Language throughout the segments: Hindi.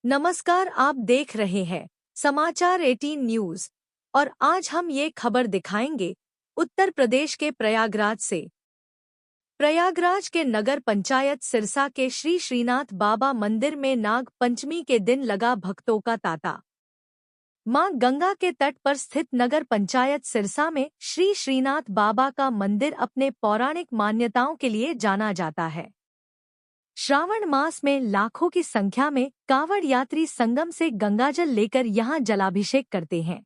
नमस्कार, आप देख रहे हैं समाचार 18 न्यूज और आज हम ये खबर दिखाएंगे उत्तर प्रदेश के प्रयागराज से। प्रयागराज के नगर पंचायत सिरसा के श्री श्रीनाथ बाबा मंदिर में नाग पंचमी के दिन लगा भक्तों का तांता। मां गंगा के तट पर स्थित नगर पंचायत सिरसा में श्री श्रीनाथ बाबा का मंदिर अपने पौराणिक मान्यताओं के लिए जाना जाता है। श्रावण मास में लाखों की संख्या में कांवड़ यात्री संगम से गंगाजल लेकर यहां जलाभिषेक करते हैं।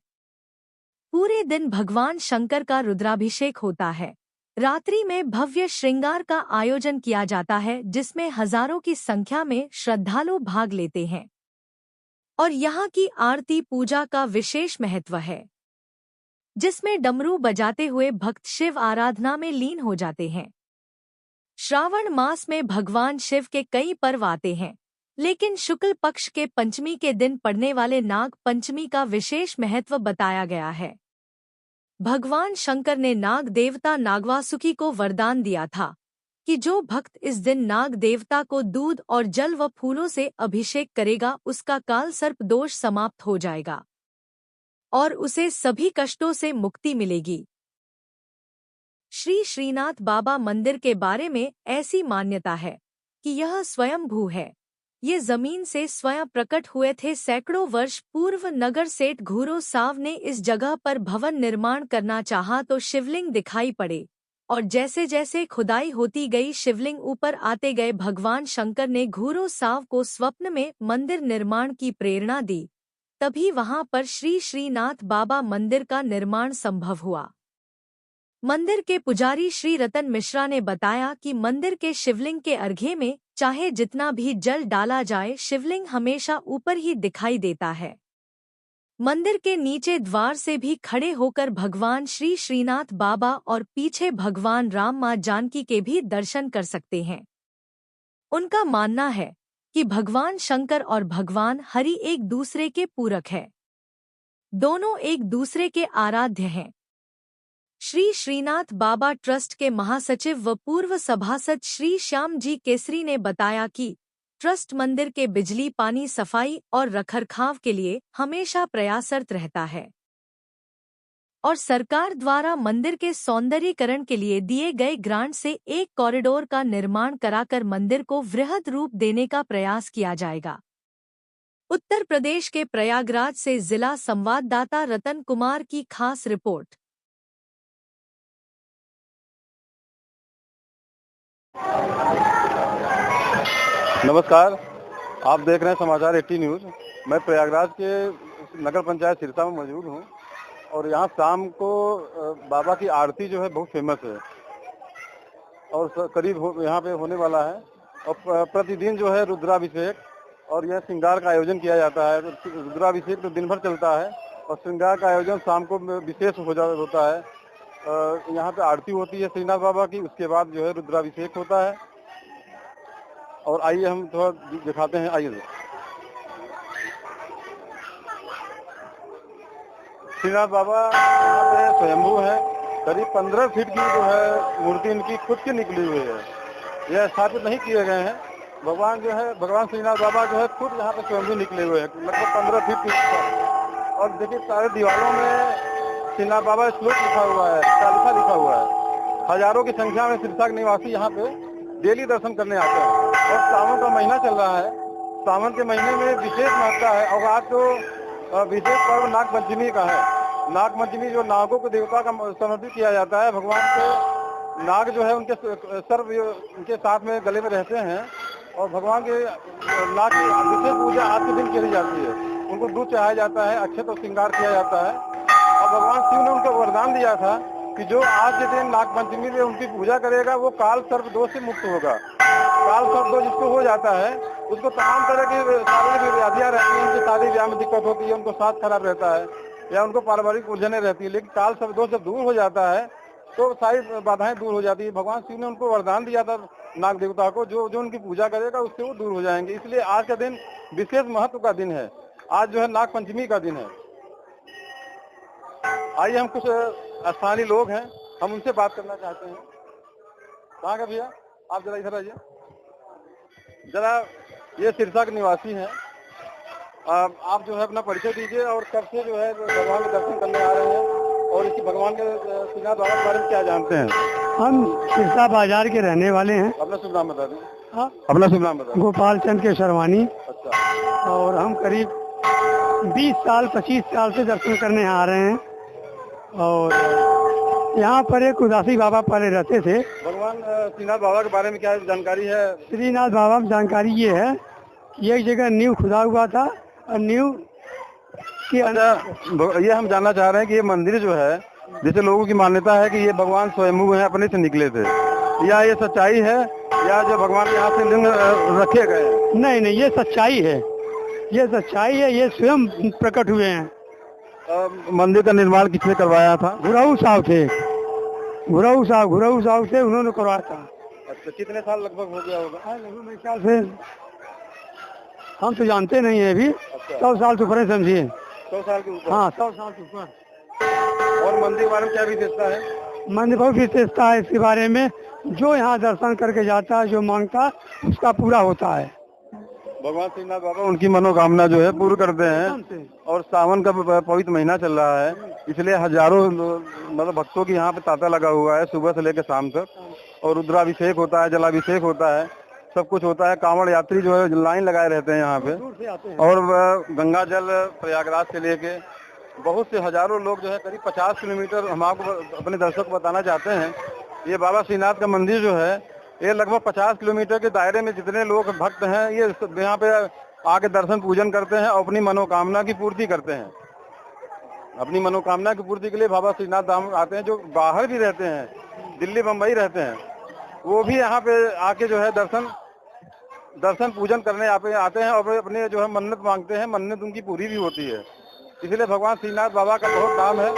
पूरे दिन भगवान शंकर का रुद्राभिषेक होता है। रात्रि में भव्य श्रृंगार का आयोजन किया जाता है जिसमें हजारों की संख्या में श्रद्धालु भाग लेते हैं और यहां की आरती पूजा का विशेष महत्व है, जिसमें डमरू बजाते हुए भक्त शिव आराधना में लीन हो जाते हैं। श्रावण मास में भगवान शिव के कई पर्व आते हैं, लेकिन शुक्ल पक्ष के पंचमी के दिन पड़ने वाले नाग पंचमी का विशेष महत्व बताया गया है। भगवान शंकर ने नाग देवता नागवासुकी को वरदान दिया था कि जो भक्त इस दिन नाग देवता को दूध और जल व फूलों से अभिषेक करेगा उसका काल सर्प दोष समाप्त हो जाएगा और उसे सभी कष्टों से मुक्ति मिलेगी। श्री श्रीनाथ बाबा मंदिर के बारे में ऐसी मान्यता है कि यह स्वयंभू है। ये जमीन से स्वयं प्रकट हुए थे। सैकड़ों वर्ष पूर्व नगर सेठ घूरो साव ने इस जगह पर भवन निर्माण करना चाहा तो शिवलिंग दिखाई पड़े और जैसे जैसे खुदाई होती गई शिवलिंग ऊपर आते गए। भगवान शंकर ने घूरो साव को स्वप्न में मंदिर निर्माण की प्रेरणा दी, तभी वहां पर श्री श्रीनाथ बाबा मंदिर का निर्माण संभव हुआ। मंदिर के पुजारी श्री रतन मिश्रा ने बताया कि मंदिर के शिवलिंग के अर्घ्य में चाहे जितना भी जल डाला जाए शिवलिंग हमेशा ऊपर ही दिखाई देता है। मंदिर के नीचे द्वार से भी खड़े होकर भगवान श्री श्रीनाथ बाबा और पीछे भगवान राम मां जानकी के भी दर्शन कर सकते हैं। उनका मानना है कि भगवान शंकर और भगवान हरि एक दूसरे के पूरक है, दोनों एक दूसरे के आराध्य हैं। श्री श्रीनाथ बाबा ट्रस्ट के महासचिव व पूर्व सभासद श्री श्याम जी केसरी ने बताया कि ट्रस्ट मंदिर के बिजली, पानी, सफाई और रखरखाव के लिए हमेशा प्रयासरत रहता है और सरकार द्वारा मंदिर के सौंदर्यीकरण के लिए दिए गए ग्रांट से एक कॉरिडोर का निर्माण कराकर मंदिर को वृहद रूप देने का प्रयास किया जाएगा। उत्तर प्रदेश के प्रयागराज से जिला संवाददाता रतन कुमार की खास रिपोर्ट। नमस्कार, आप देख रहे हैं समाचार 80 न्यूज़। मैं प्रयागराज के नगर पंचायत सिरसा में मौजूद हूं और यहां शाम को बाबा की आरती जो है बहुत फेमस है और करीब यहां पे होने वाला है और प्रतिदिन जो है रुद्राभिषेक और यह श्रृंगार का आयोजन किया जाता है। रुद्राभिषेक तो दिन भर चलता है और श्रृंगार का आयोजन शाम को विशेष होता है। यहाँ पे आरती होती है श्रीनाथ बाबा की, उसके बाद जो है रुद्राभिषेक होता है। और आइए हम थोड़ा दिखाते हैं। आइए, श्रीनाथ बाबा यहाँ पे स्वयंभू है। करीब 15 फीट की जो है मूर्ति इनकी खुद की निकली हुई है, यह स्थापित नहीं किए गए हैं। भगवान जो है, भगवान श्रीनाथ बाबा जो है खुद यहाँ पे स्वयंभू निकले हुए हैं, लगभग 15 फीट की। और देखिए सारे दीवारों में श्रीनाथ बाबा श्लोक लिखा हुआ है, चालीसा लिखा हुआ है। हजारों की संख्या में सिरसा के निवासी यहाँ पे डेली दर्शन करने आते हैं और सावन का महीना चल रहा है। सावन के महीने में विशेष महत्ता है और आज तो विशेष पर्व नाग पंचमी का है। नाग पंचमी जो नागों को देवता का समर्पित किया जाता है। भगवान के नाग जो है उनके सर्व उनके साथ में गले में रहते हैं और भगवान के नाग की विशेष पूजा आज के दिन की जाती है। उनको दूध चढ़ाया जाता है, अक्षत और श्रृंगार किया जाता है। और भगवान शिव ने उनको वरदान दिया था कि जो आज के दिन नाग पंचमी में उनकी पूजा करेगा वो काल सर्प दोष से मुक्त होगा। काल सर्प दोष जिसको हो जाता है उसको तमाम तरह की शारीरिक व्याधियां रहती हैं, उनकी शादी ब्याह में दिक्कत होती है, उनको स्वास्थ्य खराब रहता है या उनको पारिवारिक उलझने रहती है। लेकिन काल सर्प दोष जब दूर हो जाता है तो सारी बाधाएं दूर हो जाती है। भगवान शिव ने उनको वरदान दिया था नाग देवता को, जो जो उनकी पूजा करेगा उससे वो दूर हो जाएंगे। इसलिए आज का दिन विशेष महत्व का दिन है। आज जो है नाग पंचमी का दिन है। आइए हम कुछ स्थानीय लोग हैं, हम उनसे बात करना चाहते हैं। कहाँ का भैया, आप जरा इधर आइए जरा। ये सिरसा के निवासी हैं आप जो है अपना परिचय दीजिए और कब से जो है भगवान के दर्शन करने आ रहे हैं और इस भगवान के श्रीनाथ बाबा के बारे में क्या जानते हैं? हम सिरसा बाजार के रहने वाले हैं। अपना शुभ नाम बता दें। हाँ, अपना शुभ नाम बता दें। गोपाल चंद के शर्वानी। अच्छा। और हम करीब 20 साल 25 साल से दर्शन करने आ रहे हैं। और यहाँ पर एक उदासी बाबा पहले रहते थे। भगवान श्रीनाथ बाबा के बारे में क्या जानकारी है? श्रीनाथ बाबा में जानकारी ये है कि एक जगह नींव खुदा हुआ था और नींव की ये हम जानना चाह रहे हैं कि ये मंदिर जो है, जैसे लोगों की मान्यता है कि ये भगवान स्वयंभू हैं, अपने से निकले थे, या ये सच्चाई है या जो भगवान यहाँ से लिंग रखे गए हैं? नहीं, ये सच्चाई है, ये सच्चाई है, ये स्वयं प्रकट हुए हैं। मंदिर का निर्माण किसने करवाया था? घुराऊ साहब थे, घुराऊ साहब थे, उन्होंने करवाया था। अच्छा, कितने साल लगभग हो गया होगा? लगभग मेरे ख्याल से हम तो जानते नहीं है अभी। 100 साल से ऊपर समझिए। 100 साल के ऊपर? हाँ, 100 साल से ऊपर। और मंदिर के बारे में क्या विशेषता है? मंदिर बहुत विशेषता है इसके बारे में। जो यहाँ दर्शन करके जाता है, जो मांगता है उसका पूरा होता है। भगवान श्रीनाथ बाबा उनकी मनोकामना जो है पूर्ण करते हैं। और सावन का पवित्र महीना चल रहा है, इसलिए हजारों मतलब भक्तों की यहाँ पे तांता लगा हुआ है सुबह से लेकर शाम तक। और रुद्राभिषेक होता है, जलाभिषेक होता है, सब कुछ होता है। कांवड़ यात्री जो है लाइन लगाए रहते हैं यहाँ पे। और गंगा जल प्रयागराज से लेके बहुत से हजारों लोग जो है करीब 50 किलोमीटर, हम आपको अपने दर्शकों को बताना चाहते हैं, ये बाबा श्रीनाथ का मंदिर जो है ये लगभग 50 किलोमीटर के दायरे में जितने लोग भक्त हैं ये यहाँ पे आके दर्शन पूजन करते हैं और अपनी मनोकामना की पूर्ति करते हैं। अपनी मनोकामना की पूर्ति के लिए बाबा श्रीनाथ धाम आते हैं। जो बाहर भी रहते हैं, दिल्ली बम्बई रहते हैं, वो भी यहाँ पे आके जो है दर्शन पूजन करने आते हैं और अपने जो है मन्नत मांगते हैं, मन्नत उनकी पूरी भी होती है। इसलिए भगवान श्रीनाथ बाबा का बहुत नाम है।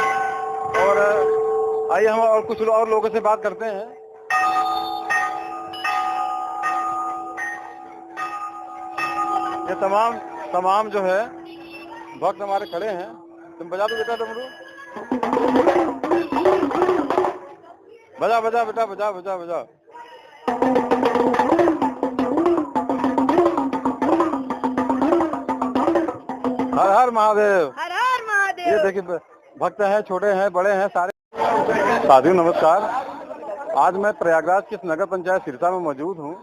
और आइए हम और कुछ और लोगों से बात करते हैं। ये तमाम जो है भक्त हमारे खड़े हैं। तुम बजा दो बेटा डमरू, बजा बेटा, बजा। हर हर महादेव, हर हर महादेव। ये देखिए भक्त हैं, छोटे हैं, बड़े हैं, सारे। साथियों नमस्कार। आज मैं प्रयागराज के नगर पंचायत सिरसा में मौजूद हूँ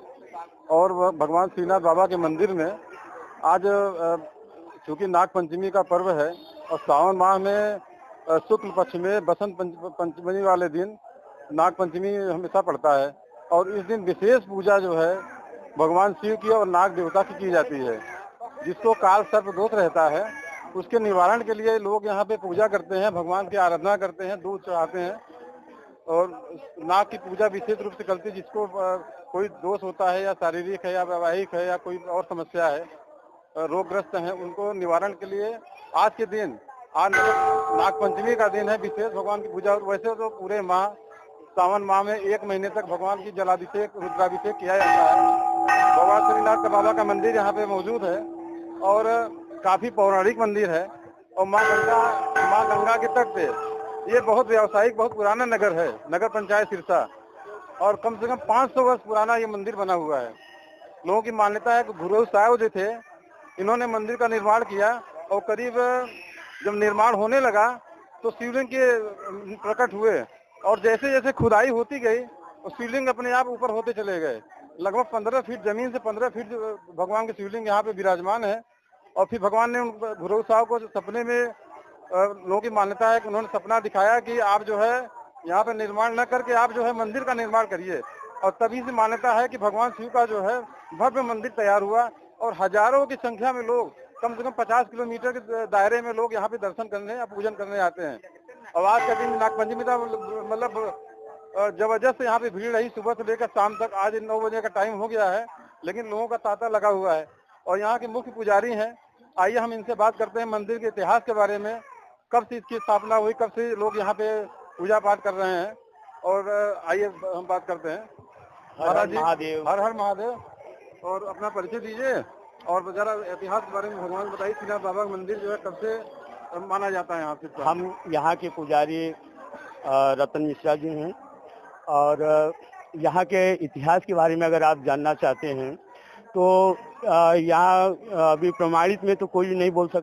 और भगवान श्रीनाथ बाबा के मंदिर में आज चूँकि नाग पंचमी का पर्व है और सावन माह में शुक्ल पक्ष में बसंत पंचमी वाले दिन नाग पंचमी हमेशा पड़ता है। और इस दिन विशेष पूजा जो है भगवान शिव की और नाग देवता की जाती है। जिसको काल सर्प दोष रहता है उसके निवारण के लिए लोग यहाँ पे पूजा करते हैं, भगवान की आराधना करते हैं, दूध चढ़ाते हैं। और नाग की पूजा विशेष रूप से करते हैं जिसको कोई दोष होता है या शारीरिक है या वैवाहिक है या कोई और समस्या है, रोगग्रस्त हैं, उनको निवारण के लिए आज के दिन, आज नाग पंचमी का दिन है, विशेष भगवान की पूजा। वैसे तो पूरे माह सावन माह में 1 महीने तक भगवान की जलाभिषेक रुद्राभिषेक किया जाता है। भगवान श्रीनाथ बाबा का मंदिर यहाँ पे मौजूद है और काफी पौराणिक मंदिर है। और माँ गंगा के तट पे ये बहुत व्यावसायिक, बहुत पुराना नगर है, नगर पंचायत सिरसा। और कम से कम 500 वर्ष पुराना ये मंदिर बना हुआ है। लोगों की मान्यता है कि घुराऊ साहब जो थे, इन्होंने मंदिर का निर्माण किया और करीब जब निर्माण होने लगा तो शिवलिंग के प्रकट हुए और जैसे जैसे खुदाई होती गई और शिवलिंग अपने आप ऊपर होते चले गए। लगभग 15 फीट जमीन से 15 फीट भगवान के शिवलिंग यहाँ पे विराजमान है। और फिर भगवान ने घुराऊ साहब को सपने में, लोगों की मान्यता है कि उन्होंने सपना दिखाया कि आप जो है यहाँ पे निर्माण न करके आप जो है मंदिर का निर्माण करिए। और तभी से मान्यता है कि भगवान शिव का जो है भव्य मंदिर तैयार हुआ और हजारों की संख्या में लोग, कम से कम 50 किलोमीटर के दायरे में लोग यहाँ पे दर्शन करने या पूजन करने आते हैं। और आज का दिन नागपंचमी था, मतलब जबरदस्त यहाँ पे भीड़ रही सुबह से लेकर शाम तक। आज 9 बजे का टाइम हो गया है लेकिन लोगों का तांता लगा हुआ है। और यहाँ के मुख्य पुजारी हैं, आइए हम इनसे बात करते हैं मंदिर के इतिहास के बारे में, कब से इसकी स्थापना हुई, कब से लोग यहाँ पे पूजा पाठ कर रहे हैं। और आइए हम बात करते हैं। महाराज जी, हर हर महादेव। और अपना परिचय दीजिए और जरा इतिहास के बारे में भगवान बताइए। श्रीनाथ बाबा का मंदिर जो है कब से माना जाता है यहाँ से? हम यहाँ के पुजारी रतन मिश्रा जी हैं और यहाँ के इतिहास के बारे में अगर आप जानना चाहते हैं तो यहाँ अभी प्रमाणित में तो कोई नहीं बोल सकता।